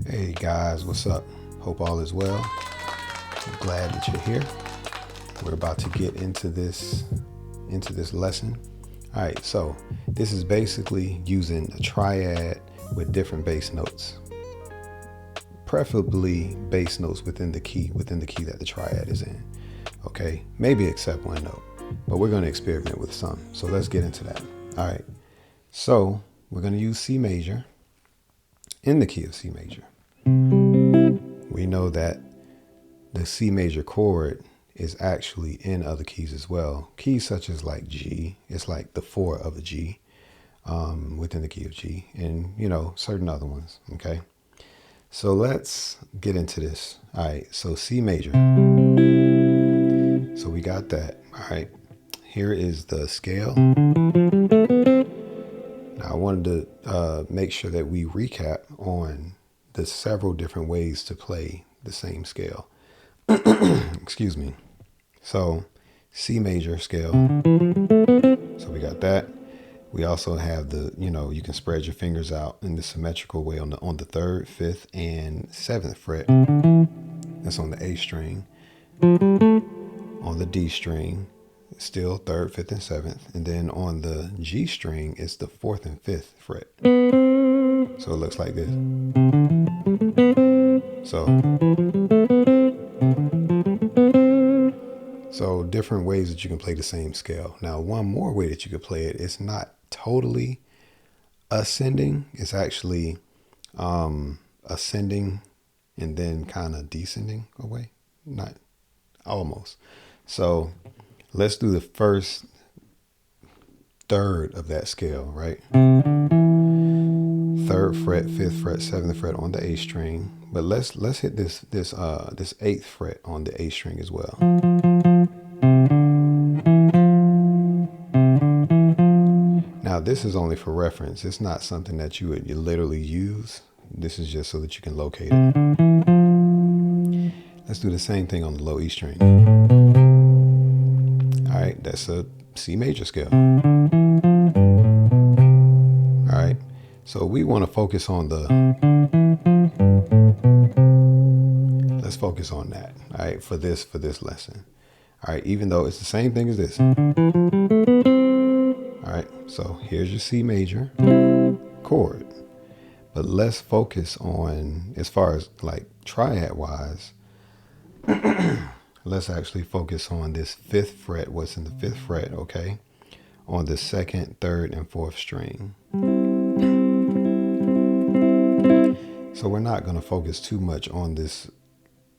Hey guys, what's up? Hope all is well. I'm glad that you're here. We're about to get into this lesson. All right, so this is basically using a triad with different bass notes, preferably bass notes within the key that the triad is in. Okay, maybe except one note, but we're going to experiment with some. So let's get into that. All right, so we're going to use C major in the key of C major. We know that the C major chord is actually in other keys as well. Keys such as like G, it's like the 4 of a G within the key of G, and certain other ones. Okay, so let's get into this. All right, so C major. So we got that. All right, here is the scale. Now I wanted to make sure that we recap on the several different ways to play the same scale. Excuse me. So C major scale. So we got that. We also have the, you can spread your fingers out in the symmetrical way on the 3rd, 5th, and 7th fret. That's on the A string. On the D string, still 3rd, 5th, and 7th. And then on the G string, it's the 4th and 5th fret. So it looks like this. So different ways that you can play the same scale. Now, one more way that you could play it, it's not totally ascending. It's actually ascending and then kind of descending away. Not almost. So let's do the first third of that scale, right? 3rd fret, 5th fret, 7th fret on the A string. But let's hit this 8th fret on the A string as well. Now this is only for reference. It's not something that you would literally use. This is just so that you can locate it. Let's do the same thing on the low E string. All right, that's a C major scale. All right, so we want to focus on let's focus on that. All right, for this lesson. All right, even though it's the same thing as this. All right, so here's your C major chord. But let's focus on, as far as like triad wise, let's actually focus on this 5th fret, what's in the 5th fret, okay? On the 2nd, 3rd, and 4th string. So we're not going to focus too much on this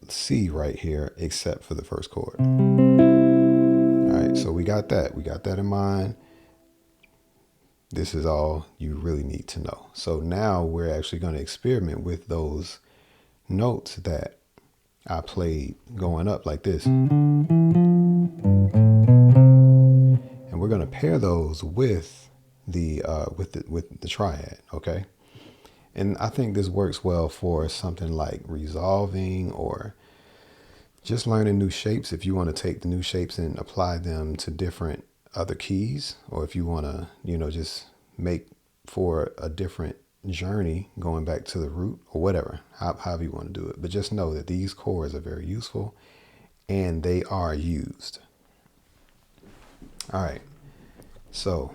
C right here, except for the first chord. All right, so we got that. We got that in mind. This is all you really need to know. So now we're actually going to experiment with those notes that I played going up like this. And we're going to pair those with the triad, okay? And I think this works well for something like resolving or just learning new shapes. If you want to take the new shapes and apply them to different other keys, or if you want to, just make for a different journey going back to the root or whatever, however you want to do it. But just know that these chords are very useful and they are used. All right. So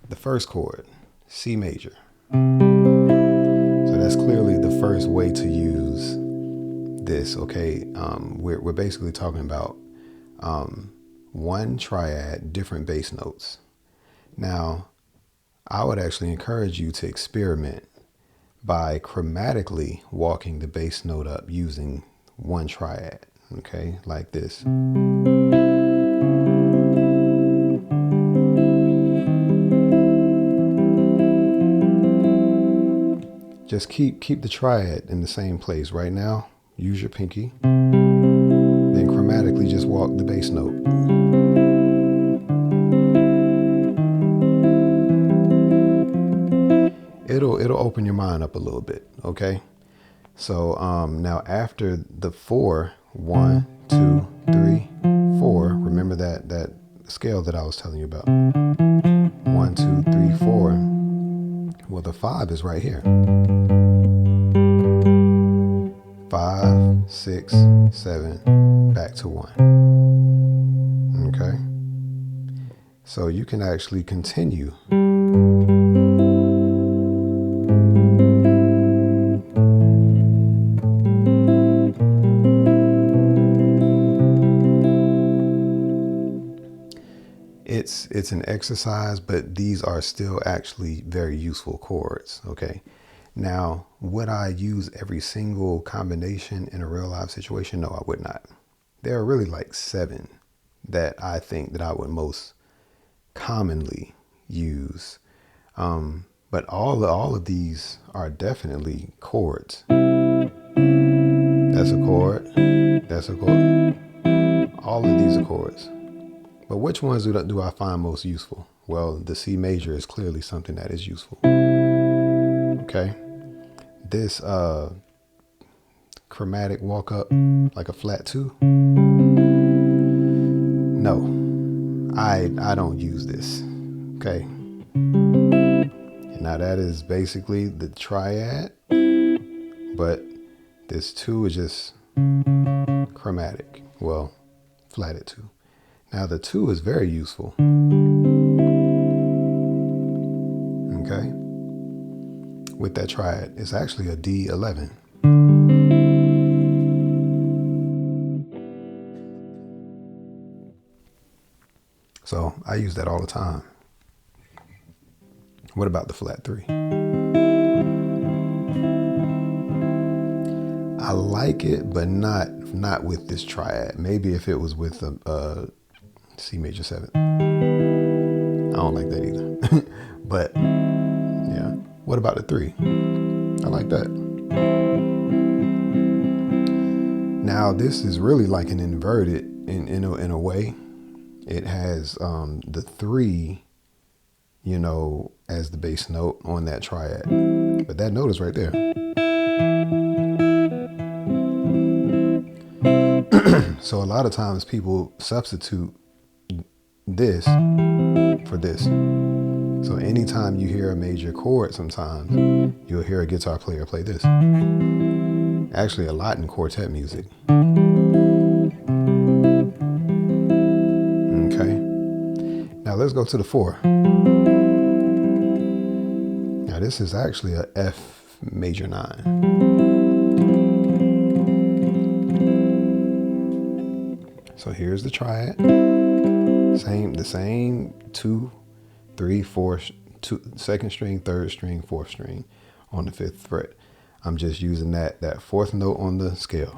the first chord, C major. So that's clearly the first way to use this. Okay. We're basically talking about, one triad, different bass notes. Now, I would actually encourage you to experiment by chromatically walking the bass note up using one triad, okay, like this. Just keep the triad in the same place right now. Use your pinky. Then chromatically just walk the bass note. It'll open your mind up a little bit, okay? So now after the 4, 1, 2, 3, 4, remember that scale that I was telling you about. 1, 2, 3, 4. Well, the 5 is right here. 5, 6, 7, back to 1. Okay? So you can actually continue. It's an exercise, but these are still actually very useful chords. Okay. Now, would I use every single combination in a real life situation? No, I would not. There are really like 7 that I think that I would most commonly use. But all of these are definitely chords. That's a chord. That's a chord. All of these are chords. But which ones do I find most useful? Well, the C major is clearly something that is useful. Okay. This chromatic walk up like a flat 2. No, I don't use this. Okay. And now that is basically the triad, but this 2 is just chromatic. Well, flatted 2. Now the 2 is very useful. Okay. With that triad, it's actually a D11. So I use that all the time. What about the flat 3? I like it, but not with this triad. Maybe if it was with a C major 7. I don't like that either. But yeah. What about the 3? I like that. Now this is really like an inverted in a way. It has the 3, as the bass note on that triad. But that note is right there. So a lot of times people substitute this for this. So anytime you hear a major chord, sometimes you'll hear a guitar player play this. Actually, a lot in quartet music. Okay. Now let's go to the 4. Now this is actually a F major 9. So here's the triad. The same 2, 3, 4, 2, 2nd string, 3rd string, 4th string on the 5th fret. I'm just using that 4th note on the scale.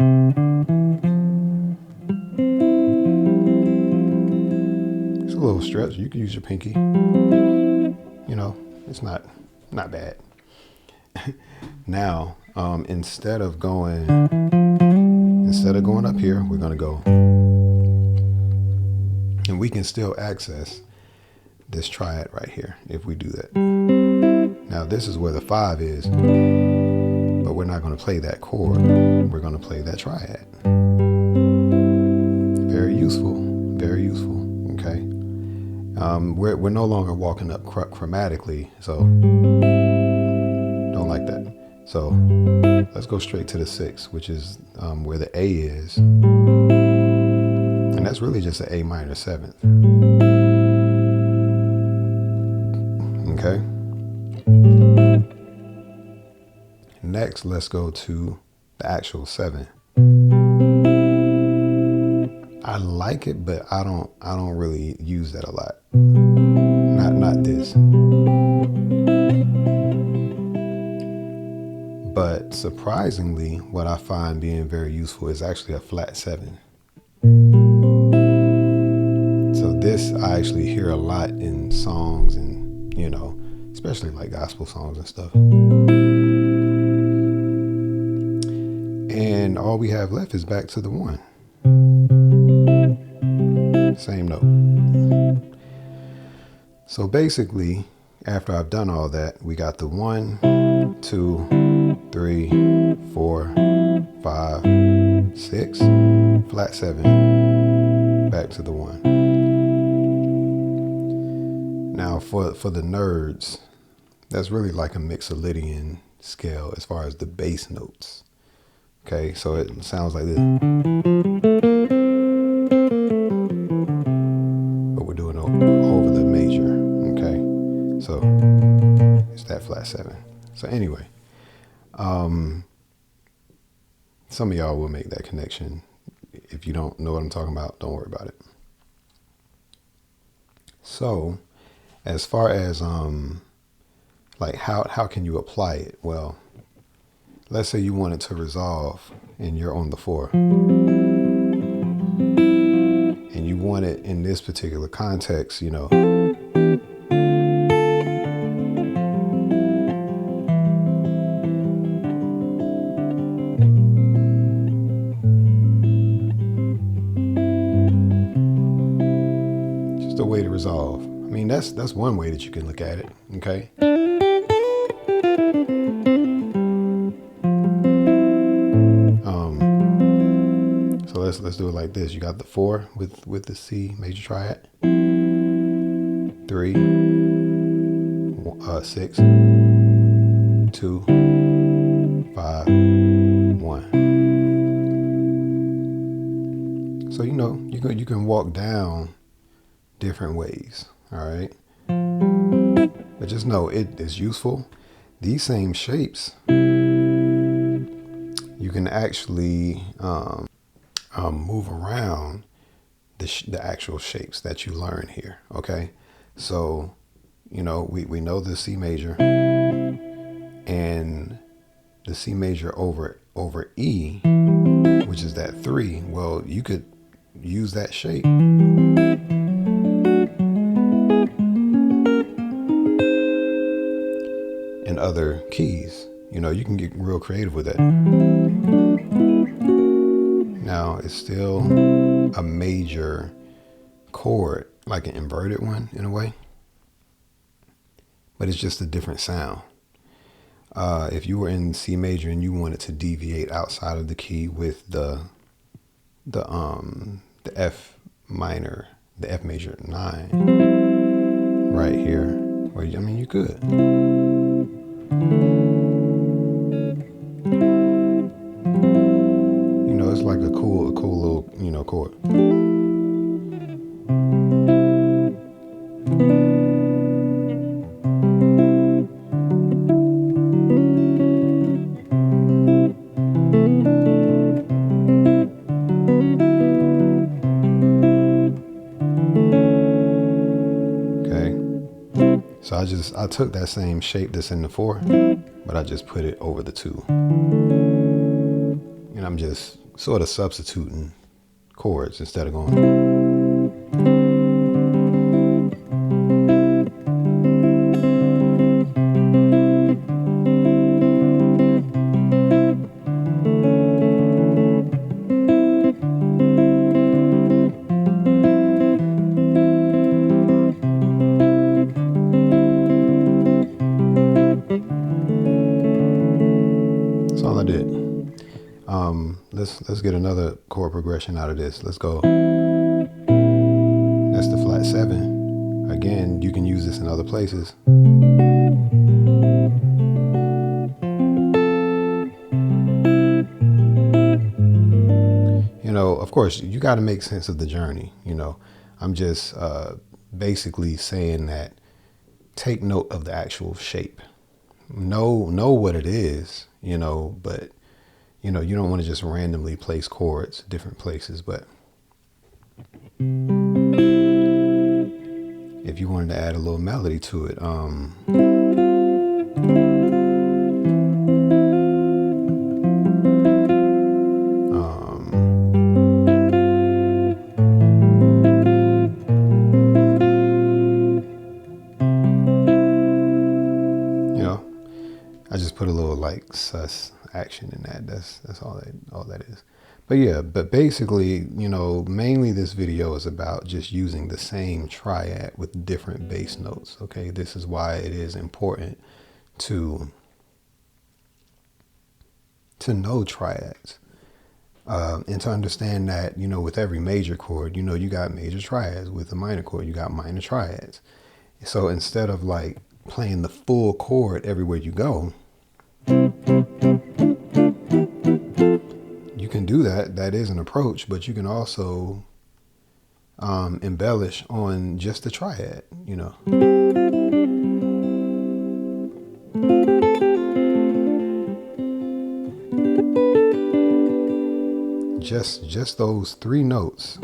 It's a little stretch. You can use your pinky. It's not bad. Now, instead of going up here, we're gonna go, and we can still access this triad right here if we do that. Now this is where the 5 is, but we're not going to play that chord. We're going to play that triad. Very useful, very useful. Okay. We're no longer walking up chromatically, so don't like that. So let's go straight to the 6, which is where the A is. And that's really just an A minor 7th. Okay. Next, let's go to the actual 7. I like it, but I don't really use that a lot. Not this. But surprisingly, what I find being very useful is actually a flat 7. So this I actually hear a lot in songs and, especially like gospel songs and stuff. And all we have left is back to the 1. Same note. So basically, after I've done all that, we got the 1, 2, 3, 4, 5, 6, flat 7, back to the 1. Now for the nerds, that's really like a Mixolydian scale as far as the bass notes. Okay, so it sounds like this, but we're doing over the major. Okay, so it's that flat 7. So anyway, some of y'all will make that connection. If you don't know what I'm talking about, don't worry about it. So as far as like how can you apply it? Well, let's say you want it to resolve and you're on the 4. And you want it in this particular context, you know. Just a way to resolve. I mean, that's one way that you can look at it, okay? So let's do it like this. You got the 4 with the C major triad. 3, 6, 2, 5, 1. So you know you can walk down different ways. All right, but just know it is useful. These same shapes you can actually move around the actual shapes that you learn here. Okay, so you know we know the C major and the C major over E, which is that 3. Well, you could use that shape in other keys. You know, you can get real creative with that. Now it's still a major chord, like an inverted one in a way, but it's just a different sound. If you were in C major and you wanted to deviate outside of the key with the F minor, the F major 9 right here, well, I mean, you could. You know, it's like a cool little, you know, chord. So I took that same shape that's in the 4, but I just put it over the 2. And I'm just sort of substituting chords instead of going. That's all I did. Let's get another chord progression out of this. Let's go. That's the flat 7. Again, you can use this in other places. You know, of course, you got to make sense of the journey. You know, I'm just basically saying that take note of the actual shape. Know what it is, you know, but you know, you don't want to just randomly place chords different places. But if you wanted to add a little melody to it, you know, I just put a little like sus action in that. That's all that is. But yeah, but basically, you know, mainly this video is about just using the same triad with different bass notes. Okay, this is why it is important to know triads and to understand that, you know, with every major chord, you know, you got major triads. With a minor chord, you got minor triads. So instead of like playing the full chord everywhere you go, can do that. That is an approach, but you can also embellish on just the triad, you know. Just those three notes.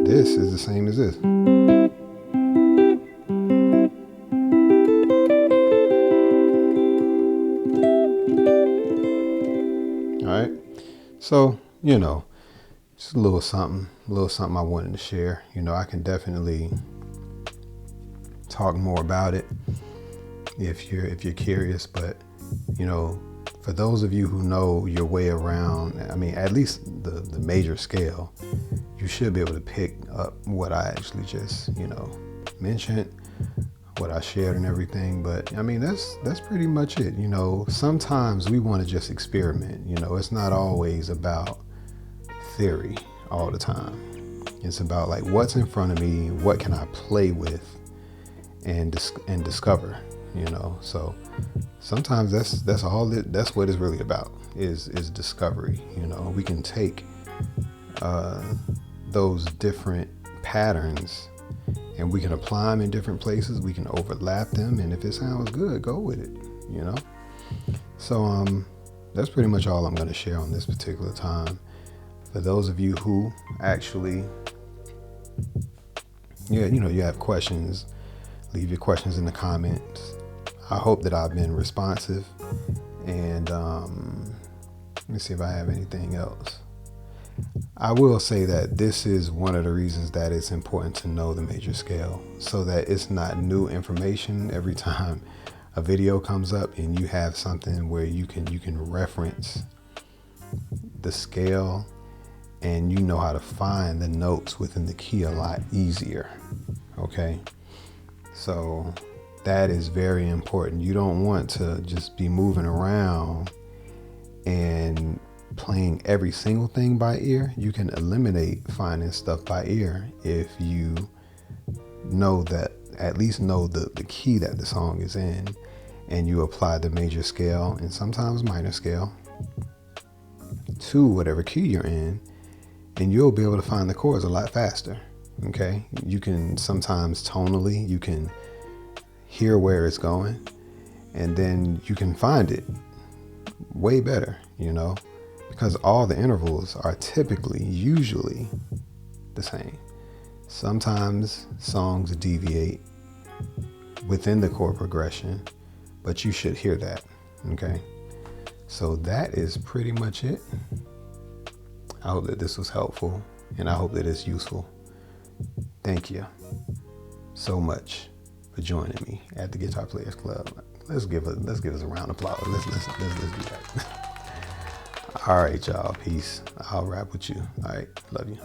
This is the same as this. All right. So, you know, just a little something I wanted to share. You know, I can definitely talk more about it if you're curious, but you know, for those of you who know your way around, I mean, at least the major scale, you should be able to pick up what I actually just, you know, mentioned, what I shared and everything. But I mean, that's pretty much it. You know, sometimes we want to just experiment. You know, it's not always about theory all the time. It's about like what's in front of me, what can I play with and discover, you know. So sometimes that's what it's really about is discovery. You know, we can take those different patterns and we can apply them in different places. We can overlap them, and if it sounds good, go with it, you know. So that's pretty much all I'm going to share on this particular time. For those of you who actually, you know, you have questions, leave your questions in the comments. I hope that I've been responsive, and let me see if I have anything else. I will say that this is one of the reasons that it's important to know the major scale, so that it's not new information every time a video comes up and you have something where you can reference the scale and you know how to find the notes within the key a lot easier. Okay, so that is very important. You don't want to just be moving around and playing every single thing by ear. You can eliminate finding stuff by ear if you know that, at least know the key that the song is in, and you apply the major scale and sometimes minor scale to whatever key you're in, and you'll be able to find the chords a lot faster. Okay, you can sometimes tonally, you can hear where it's going, and then you can find it way better, you know, because all the intervals are usually the same. Sometimes songs deviate within the chord progression, but you should hear that. Okay, so that is pretty much it. I hope that this was helpful, and I hope that it's useful. Thank you so much for joining me at the Guitar Players Club. Let's give us a round of applause. Let's do that. All right, y'all. Peace. I'll rap with you. All right. Love you.